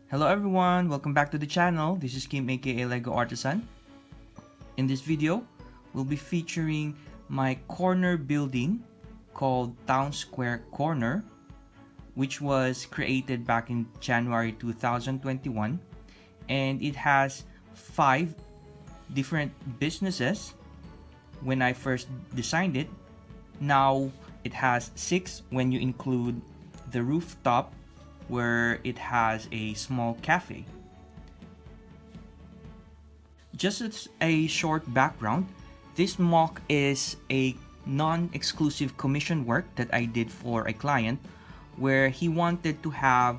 Hello everyone, welcome back to the channel. This is Kim aka Lego Artisan. In this video, we'll be featuring my corner building called Town Square Corner, which was created back in January 2021, and it has 5 different businesses when I first designed it. Now it has 6 when you include the rooftop, where it has a small cafe. Just as a short background, this MOC is a non-exclusive commission work that I did for a client where he wanted to have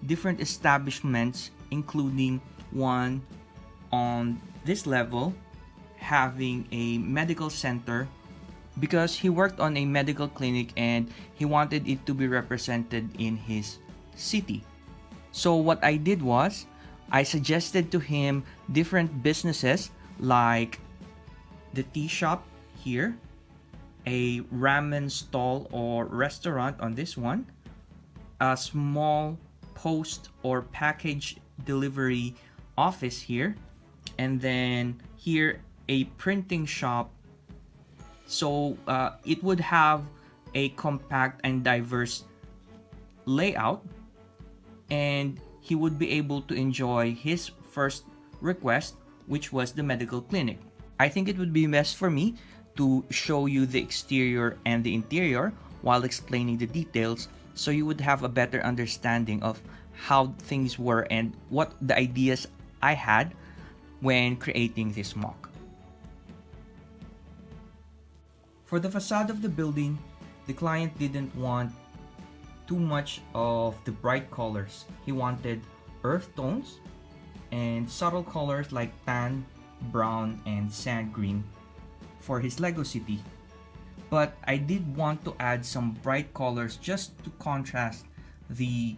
different establishments, including one on this level having a medical center, because he worked on a medical clinic and he wanted it to be represented in his city. So what I did was I suggested to him different businesses like the tea shop here, a ramen stall or restaurant on this one, a small post or package delivery office here, and then here a printing shop. So it would have a compact and diverse layout, and he would be able to enjoy his first request, which was the medical clinic. I think it would be best for me to show you the exterior and the interior while explaining the details, so you would have a better understanding of how things were and what the ideas I had when creating this MOC. For the facade of the building, the client didn't want too much of the bright colors. He wanted earth tones and subtle colors like tan, brown, and sand green for his Lego city. But I did want to add some bright colors just to contrast the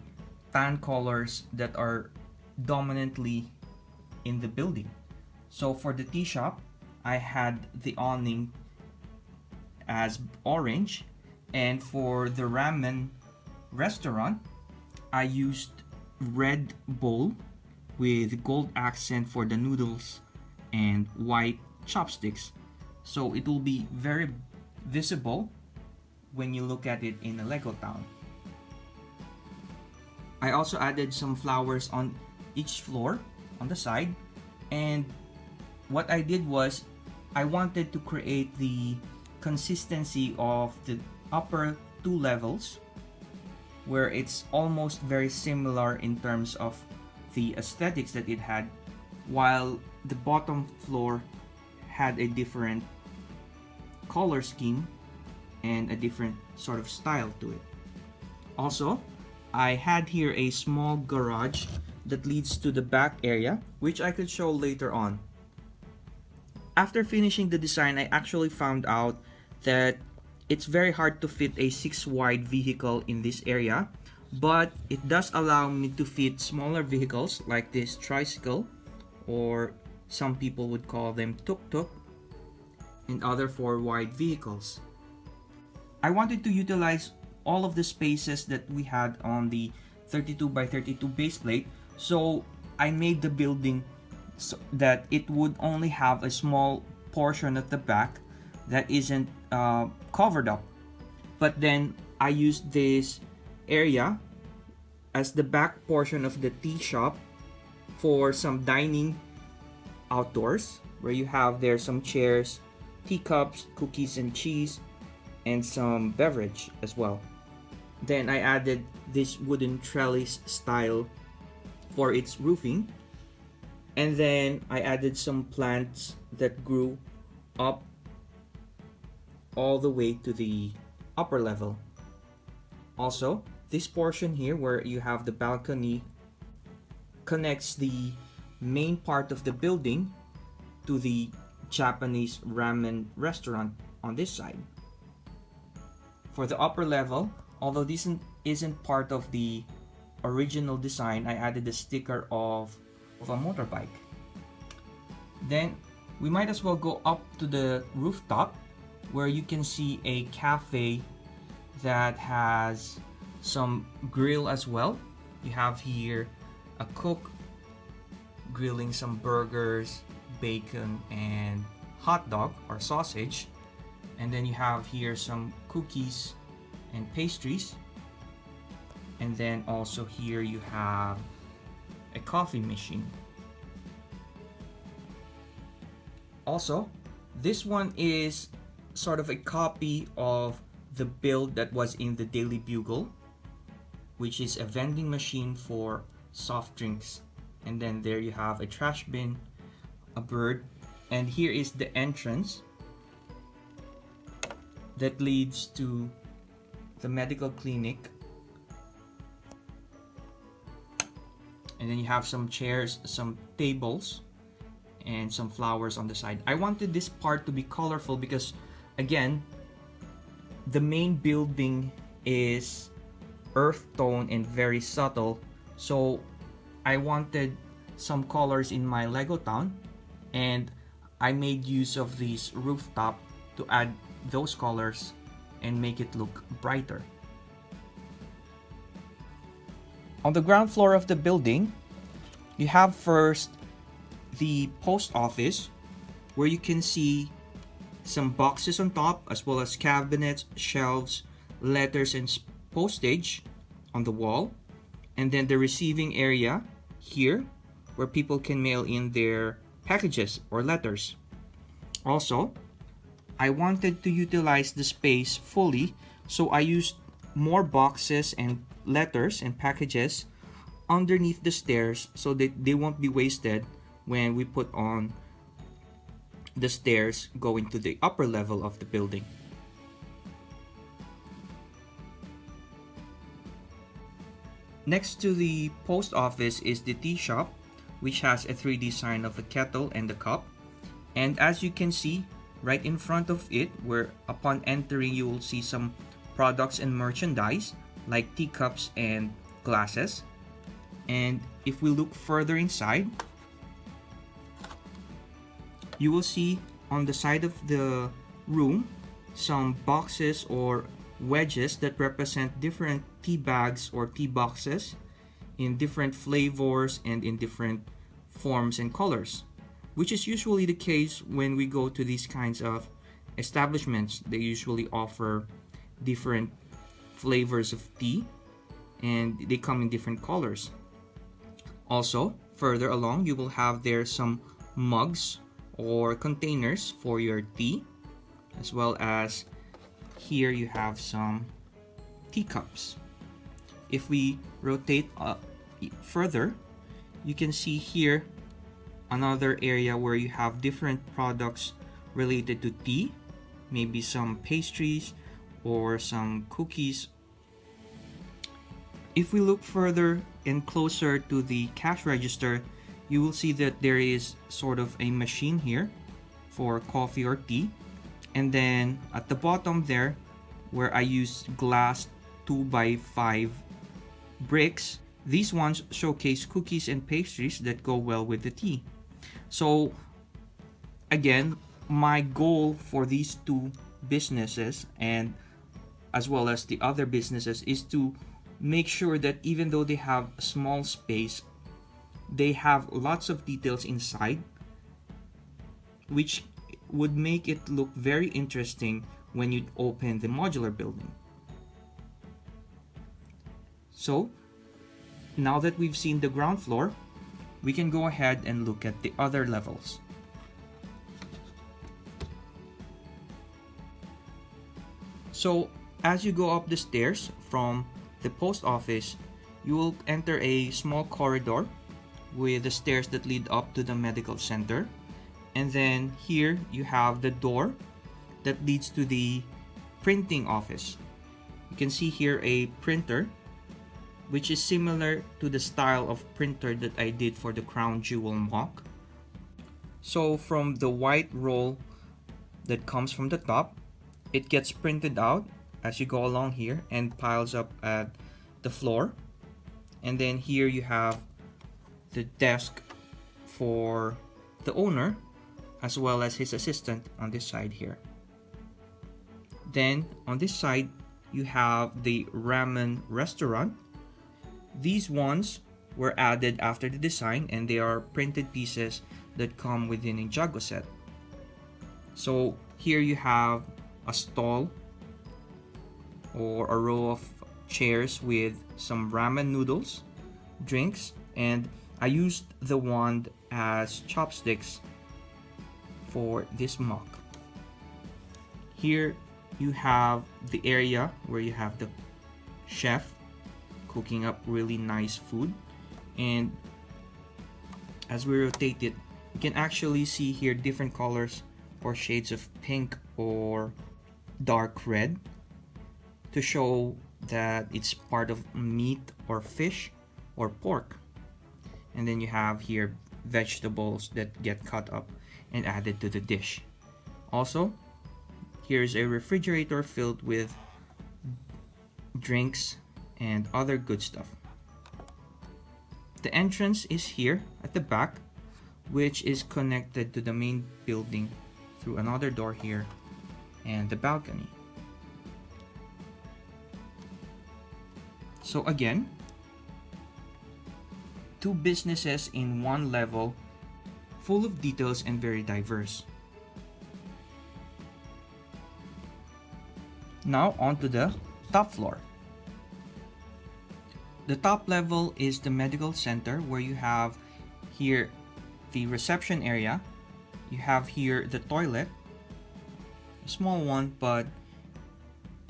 tan colors that are dominantly in the building. So for the tea shop, I had the awning as orange, and for the ramen restaurant, I used red bowl with gold accent for the noodles and white chopsticks, so it will be very visible when you look at it in a Lego town. I also added some flowers on each floor on the side, and what I did was I wanted to create the consistency of the upper 2 levels, where it's almost very similar in terms of the aesthetics that it had, while the bottom floor had a different color scheme and a different sort of style to it. Also, I had here a small garage that leads to the back area, which I could show later on. After finishing the design, I actually found out that it's very hard to fit a 6-wide vehicle in this area, but it does allow me to fit smaller vehicles like this tricycle, or some people would call them tuk-tuk, and other 4-wide vehicles. I wanted to utilize all of the spaces that we had on the 32 by 32 base plate, so I made the building so that it would only have a small portion at the back that isn't covered up. But then I used this area as the back portion of the tea shop for some dining outdoors, where you have there some chairs, teacups, cookies and cheese, and some beverage as well. Then I added this wooden trellis style for its roofing, and then I added some plants that grew up all the way to the upper level. Also, this portion here where you have the balcony connects the main part of the building to the Japanese ramen restaurant on this side. For the upper level, although this isn't part of the original design, I added a sticker of a motorbike. Then we might as well go up to the rooftop, where you can see a cafe that has some grill as well. You have here a cook grilling some burgers, bacon, and hot dog or sausage. And then you have here some cookies and pastries. And then also here you have a coffee machine. Also, this one is sort of a copy of the build that was in the Daily Bugle, which is a vending machine for soft drinks. And then there you have a trash bin, a bird, and here is the entrance that leads to the medical clinic. And then you have some chairs, some tables, and some flowers on the side. I wanted this part to be colorful because, again, the main building is earth tone and very subtle. So I wanted some colors in my Lego town, and I made use of this rooftop to add those colors and make it look brighter. On the ground floor of the building, you have first the post office, where you can see some boxes on top, as well as cabinets, shelves, letters, and postage on the wall. And then the receiving area here, where people can mail in their packages or letters. Also, I wanted to utilize the space fully, so I used more boxes and letters and packages underneath the stairs so that they won't be wasted when we put on the stairs going to the upper level of the building. Next to the post office is the tea shop, which has a 3D sign of a kettle and a cup. And as you can see, right in front of it, where upon entering you will see some products and merchandise like teacups and glasses. And if we look further inside, you will see on the side of the room some boxes or wedges that represent different tea bags or tea boxes in different flavors and in different forms and colors, which is usually the case when we go to these kinds of establishments. They usually offer different flavors of tea and they come in different colors. Also, further along, you will have there some mugs or containers for your tea, as well as here you have some teacups. If we rotate further, you can see here another area where you have different products related to tea, maybe some pastries or some cookies. If we look further and closer to the cash register, you will see that there is sort of a machine here for coffee or tea. And then at the bottom there, where I use glass 2x5 bricks, these ones showcase cookies and pastries that go well with the tea. So again, my goal for these two businesses and as well as the other businesses is to make sure that even though they have a small space, they have lots of details inside, which would make it look very interesting when you open the modular building. So now that we've seen the ground floor, we can go ahead and look at the other levels. So as you go up the stairs from the post office, you will enter a small corridor with the stairs that lead up to the medical center. And then here you have the door that leads to the printing office. You can see here a printer, which is similar to the style of printer that I did for the Crown Jewel MOC. So from the white roll that comes from the top, it gets printed out as you go along here and piles up at the floor. And then here you have the desk for the owner as well as his assistant on this side here. Then on this side you have the ramen restaurant. These ones were added after the design, and they are printed pieces that come within a Jago set. So here you have a stall or a row of chairs with some ramen noodles, drinks, and I used the wand as chopsticks for this MOC. Here you have the area where you have the chef cooking up really nice food, and as we rotate it, you can actually see here different colors or shades of pink or dark red to show that it's part of meat or fish or pork. And then you have here vegetables that get cut up and added to the dish. Also, here's a refrigerator filled with drinks and other good stuff. The entrance is here at the back, which is connected to the main building through another door here and the balcony. So again, two businesses in one level, full of details and very diverse. Now onto the top floor. The top level is the medical center, where you have here the reception area. You have here the toilet, a small one, but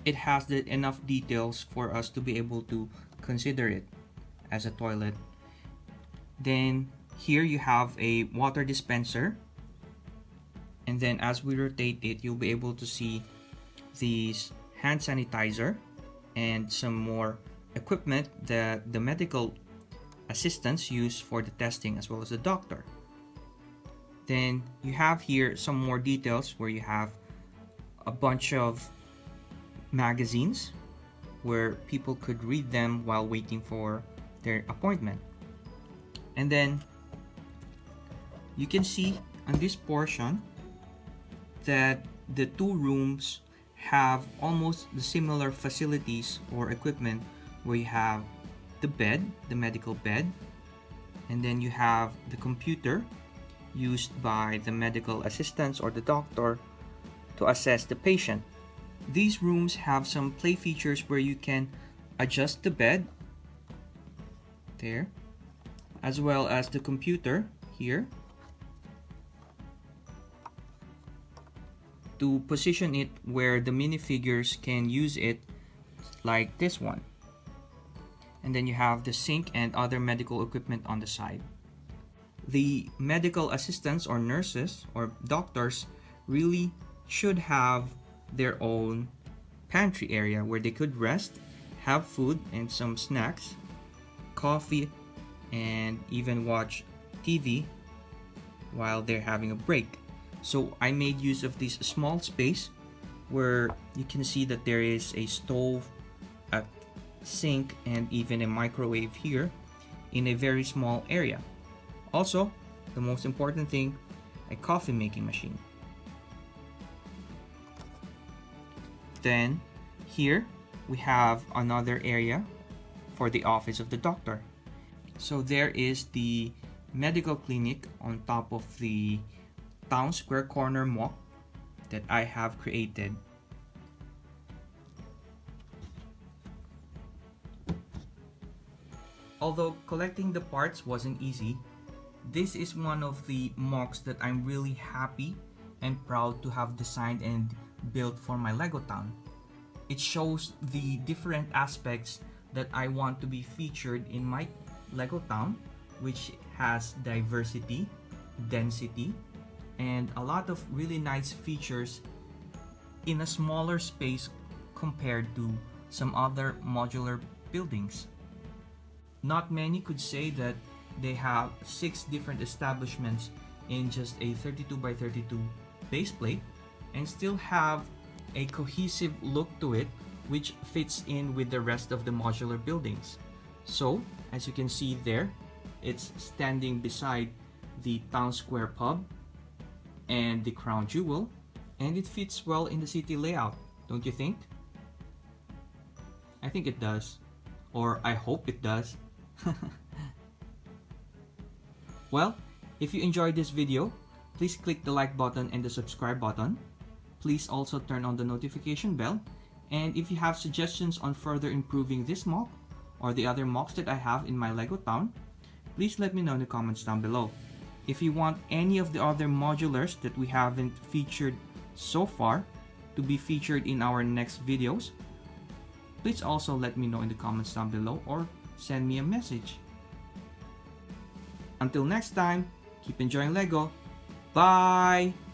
it has enough details for us to be able to consider it as a toilet. Then here you have a water dispenser, and then as we rotate it, you'll be able to see these hand sanitizer and some more equipment that the medical assistants use for the testing, as well as the doctor. Then you have here some more details where you have a bunch of magazines where people could read them while waiting for their appointment. And then you can see on this portion that the two rooms have almost the similar facilities or equipment, where you have the bed, the medical bed, and then you have the computer used by the medical assistants or the doctor to assess the patient. These rooms have some play features where you can adjust the bed there, as well as the computer here, to position it where the minifigures can use it, like this one. And then you have the sink and other medical equipment on the side. The medical assistants or nurses or doctors really should have their own pantry area where they could rest, have food and some snacks, coffee, and even watch TV while they're having a break. So I made use of this small space where you can see that there is a stove, a sink, and even a microwave here in a very small area. Also, the most important thing, a coffee making machine. Then here we have another area for the office of the doctor. So there is the medical clinic on top of the town square corner MOC that I have created. Although collecting the parts wasn't easy, this is one of the MOCs that I'm really happy and proud to have designed and built for my Lego town. It shows the different aspects that I want to be featured in my Lego town, which has diversity, density, and a lot of really nice features in a smaller space compared to some other modular buildings. Not many could say that they have 6 different establishments in just a 32 by 32 base plate and still have a cohesive look to it, which fits in with the rest of the modular buildings. So, as you can see there, it's standing beside the town square pub and the crown jewel, and it fits well in the city layout, don't you think? I think it does, or I hope it does. Well, if you enjoyed this video, please click the like button and the subscribe button. Please also turn on the notification bell. And if you have suggestions on further improving this MOC or the other MOCs that I have in my Lego town, please let me know in the comments down below. If you want any of the other modulars that we haven't featured so far to be featured in our next videos, please also let me know in the comments down below or send me a message. Until next time, keep enjoying Lego. Bye!